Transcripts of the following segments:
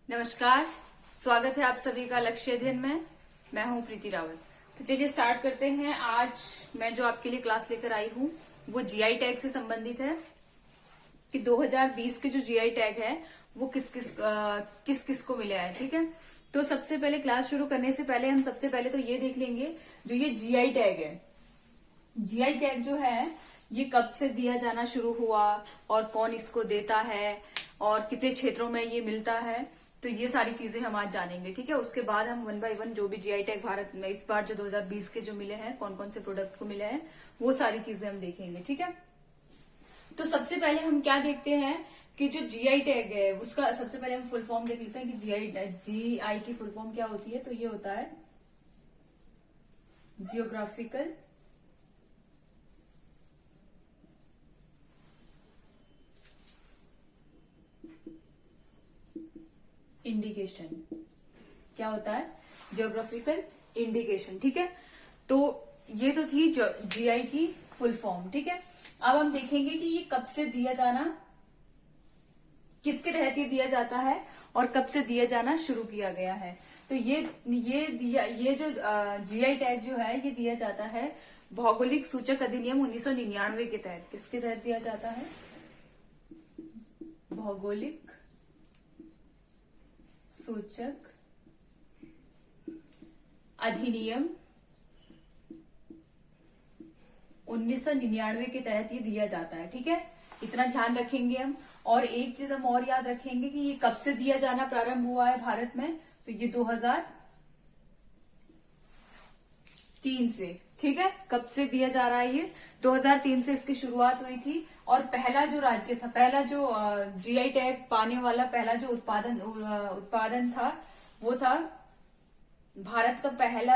नमस्कार। स्वागत है आप सभी का लक्ष्य अध्ययन में। मैं हूं प्रीति रावत। तो चलिए स्टार्ट करते हैं। आज मैं जो आपके लिए क्लास लेकर आई हूं वो जीआई टैग से संबंधित है कि 2020 के जो जीआई टैग है वो किस किस को मिला है। ठीक है, तो सबसे पहले क्लास शुरू करने से पहले हम सबसे पहले तो ये देख लेंगे जो ये जीआई टैग है। जीआई टैग जो है ये कब से दिया जाना शुरू हुआ और कौन इसको देता है और कितने क्षेत्रों में ये मिलता है, तो ये सारी चीजें हम आज जानेंगे। ठीक है, उसके बाद हम वन बाय वन जो भी जीआई टैग भारत में इस बार जो 2020 के जो मिले हैं, कौन कौन से प्रोडक्ट को मिले हैं, वो सारी चीजें हम देखेंगे। ठीक है, तो सबसे पहले हम क्या देखते हैं कि जो जीआई टैग है उसका सबसे पहले हम फुल फॉर्म देख लेते हैं कि जीआई की फुल फॉर्म क्या होती है। तो ये होता है जियोग्राफिकल इंडिकेशन। क्या होता है? Geographical indication. ठीक है, तो ये तो थी जीआई की फुल फॉर्म। ठीक है, अब हम देखेंगे कि ये कब से दिया जाना, किसके तहत ये दिया जाता है और कब से दिया जाना शुरू किया गया है। तो ये जो जीआई टैग जो है ये दिया जाता है भौगोलिक सूचक अधिनियम 1999 के तहत। किसके तहत दिया जाता है? भौगोलिक सूचक अधिनियम 1999 के तहत ये दिया जाता है। ठीक है, इतना ध्यान रखेंगे हम। और एक चीज हम और याद रखेंगे कि ये कब से दिया जाना प्रारंभ हुआ है भारत में। तो ये 2003 से। ठीक है, कब से दिया जा रहा है? ये 2003 से इसकी शुरुआत हुई थी। और पहला जो राज्य था, पहला जो जीआई टैग पाने वाला पहला जो उत्पादन था वो था भारत का पहला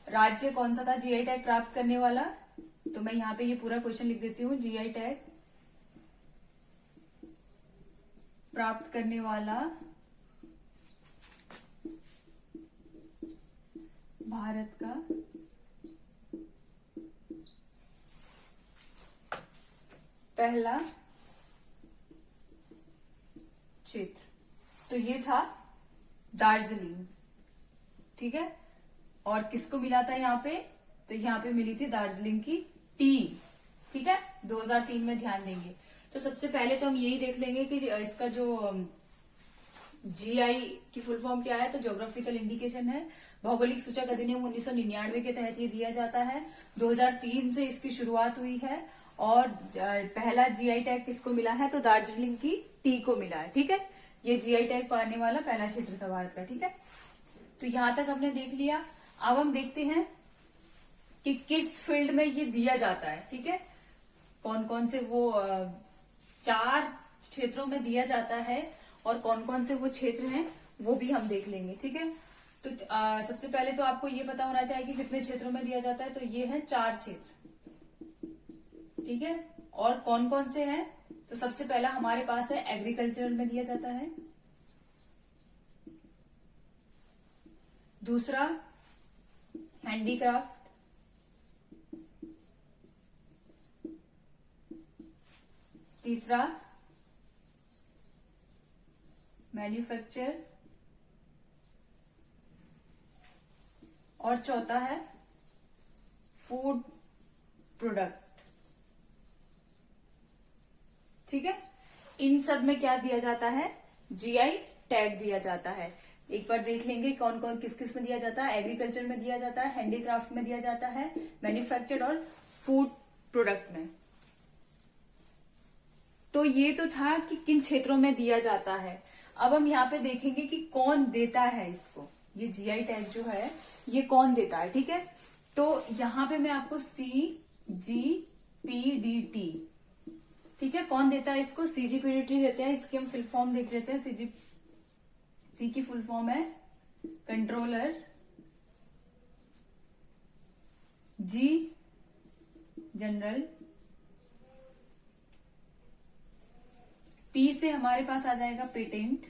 राज्य कौन सा था जीआई टैग प्राप्त करने वाला। तो मैं यहाँ पे ये पूरा क्वेश्चन लिख देती हूँ। जीआई टैग प्राप्त करने वाला भारत का पहला क्षेत्र, तो ये था दार्जिलिंग। ठीक है, और किसको मिला था यहाँ पे? तो यहाँ पे मिली थी दार्जिलिंग की टी। ठीक है, 2003 में ध्यान देंगे। तो सबसे पहले तो हम यही देख लेंगे कि इसका जो जीआई की फुल फॉर्म क्या है। तो ज्योग्राफिकल इंडिकेशन है। भौगोलिक सूचक अधिनियम 1999 के तहत ये दिया जाता है। 2003 से इसकी शुरुआत हुई है और पहला जीआई टैग किसको मिला है? तो दार्जिलिंग की टी को मिला है। ठीक है, ये जीआई टैग पाने वाला पहला क्षेत्र था भारत का। ठीक है, तो यहां तक हमने देख लिया। अब हम देखते हैं कि किस फील्ड में ये दिया जाता है। ठीक है, कौन कौन से वो 4 क्षेत्रों में दिया जाता है और कौन कौन से वो क्षेत्र हैं वो भी हम देख लेंगे। ठीक है, तो सबसे पहले तो आपको ये पता होना चाहिए कि कितने क्षेत्रों में दिया जाता है। तो ये है 4 क्षेत्र। ठीक है, और कौन कौन से हैं? तो सबसे पहला हमारे पास है एग्रीकल्चरल में दिया जाता है। दूसरा हैंडीक्राफ्ट। तीसरा मैन्युफैक्चर। और चौथा है फूड प्रोडक्ट। ठीक है, इन सब में क्या दिया जाता है? जीआई टैग दिया जाता है। एक बार देख लेंगे कौन कौन किस किस में दिया जाता है। एग्रीकल्चर में दिया जाता है, हैंडीक्राफ्ट में दिया जाता है, मैन्युफैक्चर्ड और फूड प्रोडक्ट में। तो ये तो था कि किन क्षेत्रों में दिया जाता है। अब हम यहाँ पे देखेंगे कि कौन देता है इसको। ये जीआई टैग जो है ये कौन देता है। ठीक है, तो यहाँ पे मैं आपको CGPDT, ठीक है, कौन देता है इसको? CGPDT देते हैं। इसकी हम फुल फॉर्म देख लेते हैं। सी की फुल फॉर्म है कंट्रोलर, जी जनरल, पी से हमारे पास आ जाएगा पेटेंट,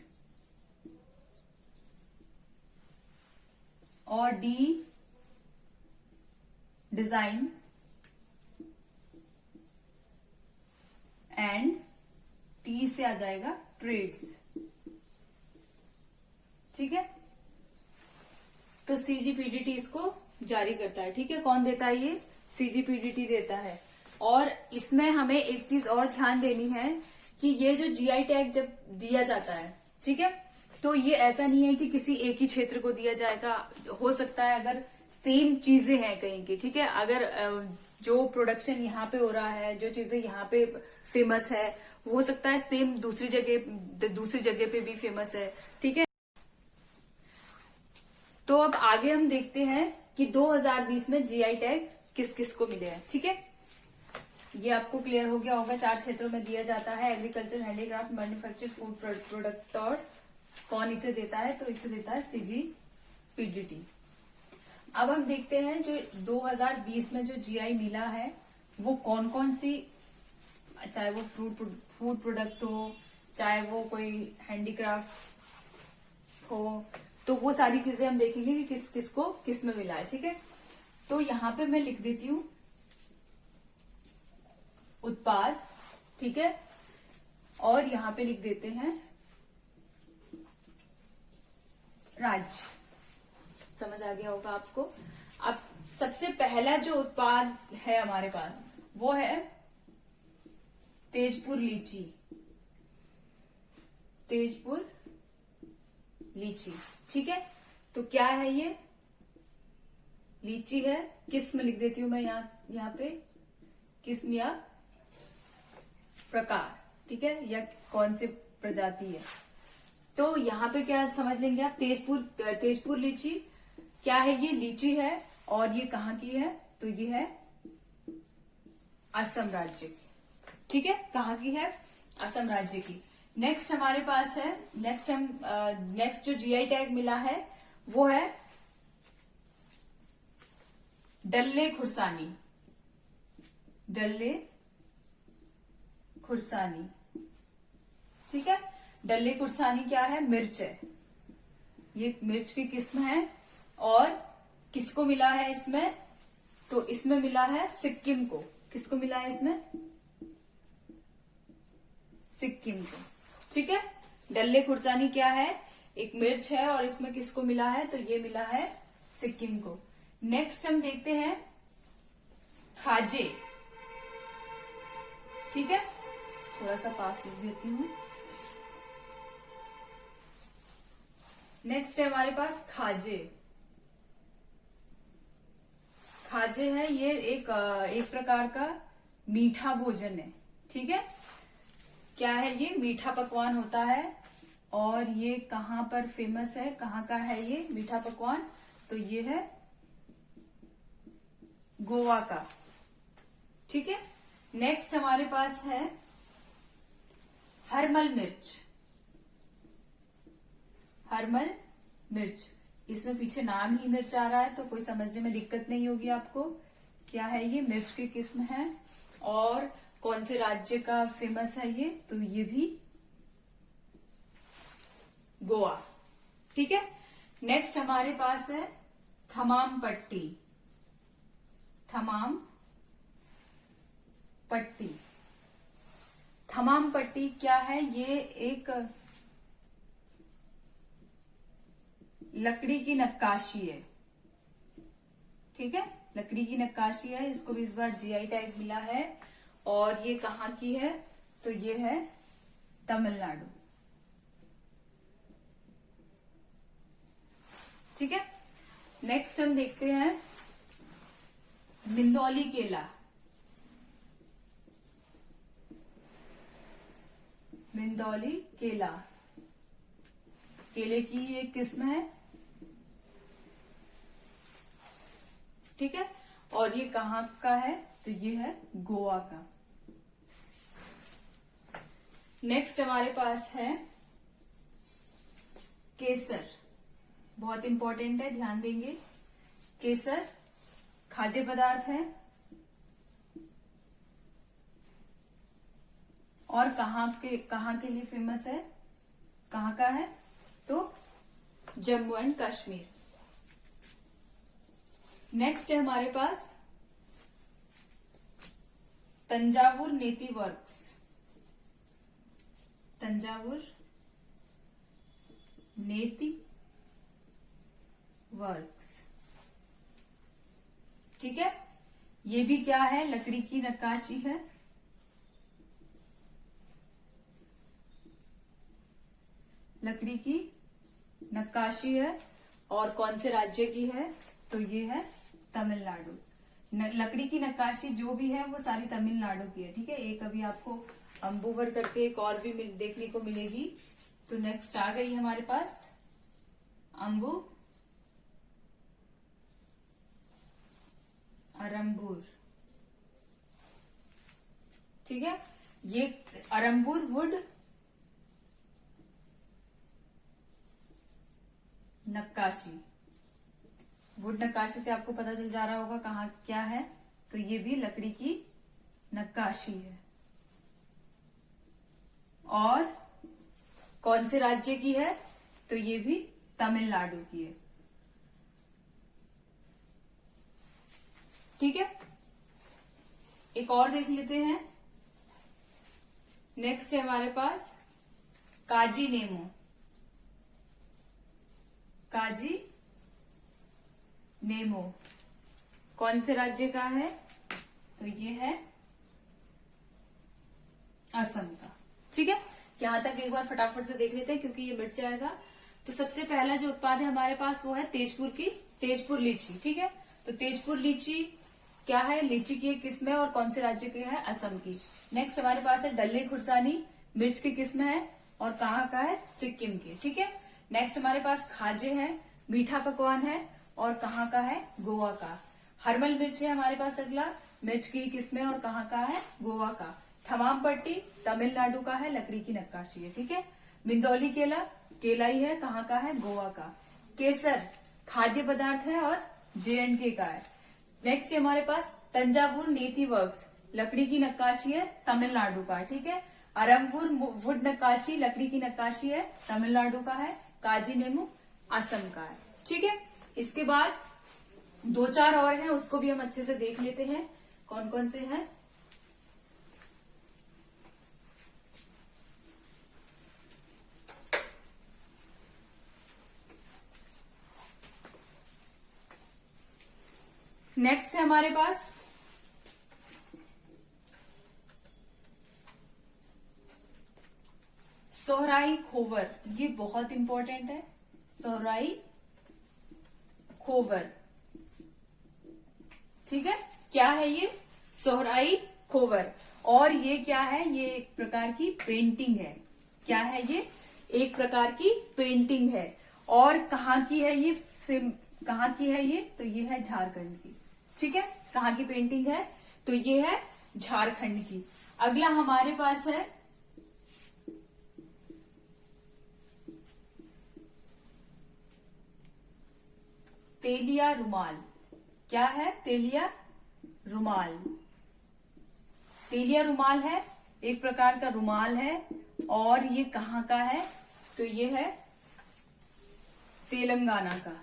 और डी डिजाइन, एंड टी से आ जाएगा ट्रेड्स। ठीक है। तो सीजीपीडीटी इसको जारी करता है, ठीक है। कौन देता है? ये सीजीपीडीटी देता है। और इसमें हमें एक चीज और ध्यान देनी है कि ये जो जीआई टैग जब दिया जाता है, ठीक है, तो ये ऐसा नहीं है कि किसी एक ही क्षेत्र को दिया जाएगा। हो सकता है अगर सेम चीजें हैं कहीं की, ठीक है, अगर जो प्रोडक्शन यहाँ पे हो रहा है, जो चीजें यहाँ पे फेमस है, हो सकता है सेम दूसरी जगह पे भी फेमस है, ठीक है। तो अब आगे हम देखते हैं कि 2020 में जीआई टैग किस किस को मिले हैं, ठीक है। ये आपको क्लियर हो गया होगा। 4 क्षेत्रों में दिया जाता है, agriculture, handicraft, manufacture, food product. और कौन इसे देता है? तो इसे देता है सीजीपीडीटी। अब हम देखते हैं जो 2020 में जो जीआई मिला है वो कौन कौन सी, चाहे वो फूड प्रोडक्ट हो, चाहे वो कोई हैंडीक्राफ्ट हो, तो वो सारी चीजें हम देखेंगे कि किस किस को किस में मिला है, ठीक है। तो यहां पे मैं लिख देती हूं उत्पाद, ठीक है, और यहां पे लिख देते हैं राज्य। समझ आ गया होगा आपको। अब सबसे पहला जो उत्पाद है हमारे पास वो है तेजपुर लीची। तेजपुर लीची, ठीक है। तो क्या है ये? लीची है। किस्म लिख देती हूं मैं यहाँ पे, किस्म या प्रकार, ठीक है, या कौन सी प्रजाति है। तो यहाँ पे क्या समझ लेंगे आप? तेजपुर लीची क्या है? ये लीची है। और ये कहाँ की है? तो ये है असम राज्य की, ठीक है। कहाँ की है? असम राज्य की। नेक्स्ट हमारे पास है, नेक्स्ट जो जीआई टैग मिला है वो है डल्ले खुर्सानी। डल्ले खुर्सानी, ठीक है। डल्ले खुर्सानी क्या है? मिर्च है। ये मिर्च की किस्म है। और किसको मिला है इसमें? तो इसमें मिला है सिक्किम को। किसको मिला है इसमें? सिक्किम को, ठीक है। डल्ले खुर्सानी क्या है? एक मिर्च है। और इसमें किसको मिला है? तो ये मिला है सिक्किम को। नेक्स्ट हम देखते हैं खाजे, ठीक है। थोड़ा सा पास लिख देती हूं। नेक्स्ट है हमारे पास खाजे। खाजे है, ये एक प्रकार का मीठा भोजन है, ठीक है। क्या है ये? मीठा पकवान होता है। और ये कहां पर फेमस है? कहाँ का है ये मीठा पकवान? तो ये है गोवा का, ठीक है। नेक्स्ट हमारे पास है हरमल मिर्च। हरमल मिर्च, इसमें पीछे नाम ही मिर्च आ रहा है तो कोई समझने में दिक्कत नहीं होगी आपको। क्या है ये? मिर्च की किस्म है। और कौन से राज्य का फेमस है ये? तो ये भी गोवा, ठीक है। नेक्स्ट हमारे पास है थमाम पट्टी। थमाम पट्टी, थमाम पट्टी क्या है? ये एक लकड़ी की नक्काशी है, ठीक है। लकड़ी की नक्काशी है। इसको भी इस बार जीआई टैग मिला है। और ये कहाँ की है? तो ये है तमिलनाडु, ठीक है। नेक्स्ट हम देखते हैं मिंदौली केला। मिंदौली केला, केले की एक किस्म है, ठीक है। और ये कहाँ का है? तो ये है गोवा का। नेक्स्ट हमारे पास है केसर। बहुत इंपॉर्टेंट है, ध्यान देंगे। केसर खाद्य पदार्थ है। और कहाँ के लिए फेमस है? कहाँ का है? तो जम्मू एंड कश्मीर। नेक्स्ट है हमारे पास तंजावुर नेति वर्क्स। तंजावुर नेति वर्क्स। ठीक है, ये भी क्या है, लकड़ी की नक्काशी है। लकड़ी की नक्काशी है और कौन से राज्य की है, तो ये है तमिलनाडु। लकड़ी की नक्काशी जो भी है वो सारी तमिलनाडु की है। ठीक है, एक अभी आपको अंबुवर करके एक और भी देखने को मिलेगी। तो नेक्स्ट आ गई हमारे पास अंबु अरंबुर। ठीक है, ये अरंबुर वुड नक्काशी। वुड नक्काशी से आपको पता चल जा रहा होगा कहाँ क्या है, तो ये भी लकड़ी की नक्काशी है। और कौन से राज्य की है, तो ये भी तमिलनाडु की है। ठीक है, एक और देख लेते हैं। नेक्स्ट है हमारे पास काजी नेमो। काजी नेमो कौन से राज्य का है, तो ये है असम का। ठीक है, यहां तक एक बार फटाफट से देख लेते हैं क्योंकि ये मिट जाएगा। तो सबसे पहला जो उत्पाद है हमारे पास वो है तेजपुर लीची। ठीक है, तो तेजपुर लीची क्या है, लीची की एक किस्म है और कौन से राज्य की है, असम की। नेक्स्ट हमारे पास है डल्ले खुरसानी, मिर्च की किस्म है और कहाँ का है, सिक्किम की। ठीक है, नेक्स्ट हमारे पास खाजे है, मीठा पकवान है और कहाँ का है, गोवा का। हरमल मिर्च है हमारे पास अगला, मिर्च की किस्म है और कहाँ का है, गोवा का। थमाम पट्टी तमिलनाडु का है, लकड़ी की नक्काशी है। ठीक है, मिंदौली केला केलाई है, कहाँ का है, गोवा का। केसर खाद्य पदार्थ है और J&K का है। नेक्स्ट हमारे पास तंजावुर नेति वर्क्स, लकड़ी की नक्काशी है, तमिलनाडु का। ठीक है, अरंबुर वुड नक्काशी, लकड़ी की नक्काशी है, तमिलनाडु का है। काजी नेमू असम का है। ठीक है, इसके बाद दो चार और हैं, उसको भी हम अच्छे से देख लेते हैं कौन कौन से हैं। नेक्स्ट है हमारे पास सोहराई खोवर, ये बहुत इंपॉर्टेंट है। सोहराई खोवर, ठीक है, क्या है ये, सोहराई खोवर। और ये क्या है, ये एक प्रकार की पेंटिंग है। क्या है ये, एक प्रकार की पेंटिंग है। और कहाँ की है ये, कहाँ की है ये, तो ये है झारखंड की। ठीक है, कहाँ की पेंटिंग है, तो ये है झारखंड की। अगला हमारे पास है तेलिया रुमाल। क्या है, तेलिया रुमाल। तेलिया रुमाल है, एक प्रकार का रुमाल है और ये कहाँ का है, तो ये है तेलंगाना का।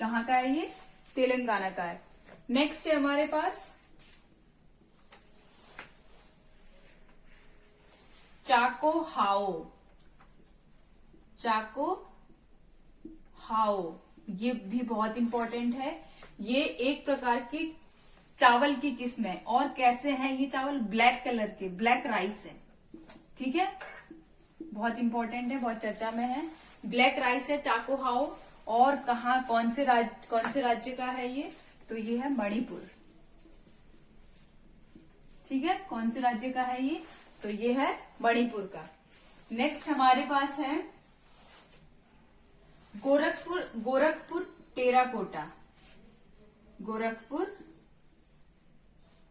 कहाँ का है ये, तेलंगाना का है। नेक्स्ट है हमारे पास चाको हाओ। चाको हाओ, ये भी बहुत इंपॉर्टेंट है। ये एक प्रकार की चावल की किस्म है। और कैसे है ये चावल, ब्लैक कलर के, ब्लैक राइस है। ठीक है, बहुत इंपॉर्टेंट है, बहुत चर्चा में है। ब्लैक राइस है चाको हाओ। और कहा, कौन से राज्य का है ये, तो ये है मणिपुर। ठीक है, कौन से राज्य का है ये, तो ये है मणिपुर का। नेक्स्ट हमारे पास है Gorakhpur terracotta. Gorakhpur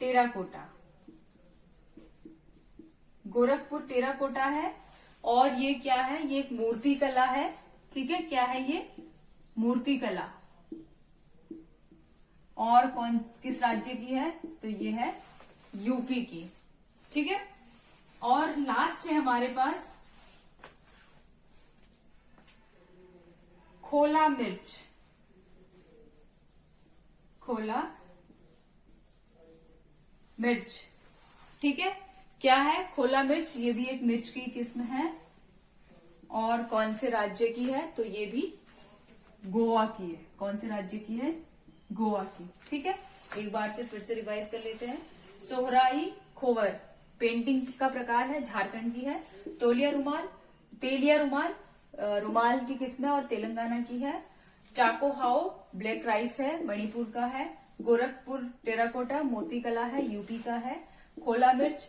terracotta, Gorakhpur terracotta है। और ये क्या है, ये एक मूर्ति कला है। ठीक है, क्या है ये, मूर्ति कला। और किस राज्य की है, तो ये है यूपी की। ठीक है, और लास्ट है हमारे पास खोला मिर्च। खोला मिर्च, ठीक है, क्या है, खोला मिर्च, ये भी एक मिर्च की किस्म है। और कौन से राज्य की है, तो ये भी गोवा की है। कौन से राज्य की है, गोवा की। ठीक है, एक बार से फिर से रिवाइज कर लेते हैं। सोहराई खोवर पेंटिंग का प्रकार है, झारखंड की है। तेलिया रुमाल रुमाल की किस्म है और तेलंगाना की है। चाको हाओ ब्लैक राइस है, मणिपुर का है। गोरखपुर टेराकोटा मोती कला है, यूपी का है। खोला मिर्च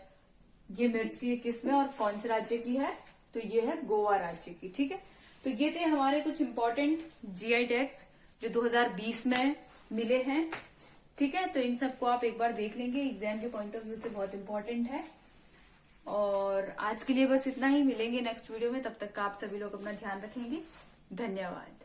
ये मिर्च की एक किस्म है और कौन से राज्य की है, तो ये है गोवा राज्य की। ठीक है, तो ये थे हमारे कुछ इंपॉर्टेंट जीआई टैग्स जो 2020 में मिले हैं। ठीक है, तो इन सबको आप एक बार देख लेंगे, एग्जाम के पॉइंट ऑफ व्यू से बहुत इंपॉर्टेंट है। और आज के लिए बस इतना ही, मिलेंगे नेक्स्ट वीडियो में। तब तक का आप सभी लोग अपना ध्यान रखेंगे। धन्यवाद।